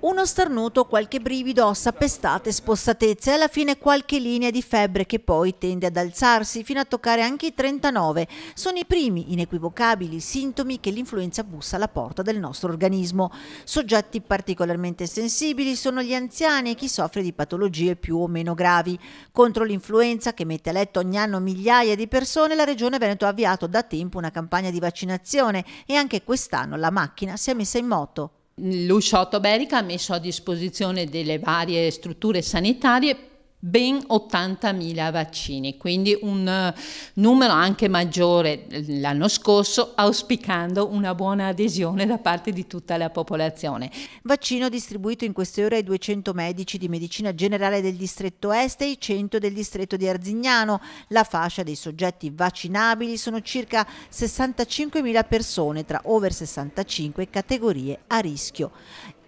Uno starnuto, qualche brivido, ossa pestate e spossatezze e alla fine qualche linea di febbre che poi tende ad alzarsi fino a toccare anche i 39. Sono i primi inequivocabili sintomi che l'influenza bussa alla porta del nostro organismo. Soggetti particolarmente sensibili sono gli anziani e chi soffre di patologie più o meno gravi. Contro l'influenza, che mette a letto ogni anno migliaia di persone, la Regione Veneto ha avviato da tempo una campagna di vaccinazione e anche quest'anno la macchina si è messa in moto. L'Usciotto Berica ha messo a disposizione delle varie strutture sanitarie ben 80.000 vaccini, quindi un numero anche maggiore l'anno scorso, auspicando una buona adesione da parte di tutta la popolazione. Vaccino distribuito in queste ore ai 200 medici di medicina generale del distretto est e ai 100 del distretto di Arzignano. La fascia dei soggetti vaccinabili sono circa 65.000 persone tra over 65 categorie a rischio.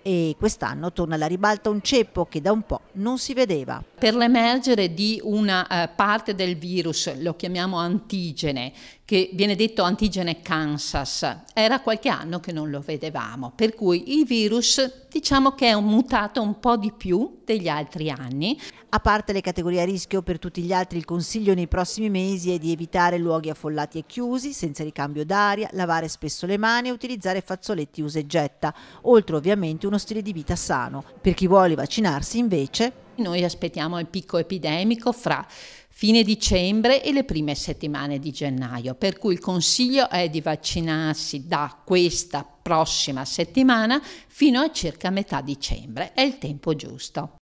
E quest'anno torna alla ribalta un ceppo che da un po' non si vedeva. Per l'emergere di una parte del virus, lo chiamiamo antigene, che viene detto antigene Kansas, era qualche anno che non lo vedevamo, per cui il virus diciamo che è mutato un po' di più degli altri anni. A parte le categorie a rischio, per tutti gli altri il consiglio nei prossimi mesi è di evitare luoghi affollati e chiusi, senza ricambio d'aria, lavare spesso le mani e utilizzare fazzoletti usa e getta, oltre ovviamente uno stile di vita sano. Per chi vuole vaccinarsi invece, noi aspettiamo il picco epidemico fra fine dicembre e le prime settimane di gennaio, per cui il consiglio è di vaccinarsi da questa prossima settimana fino a circa metà dicembre, è il tempo giusto.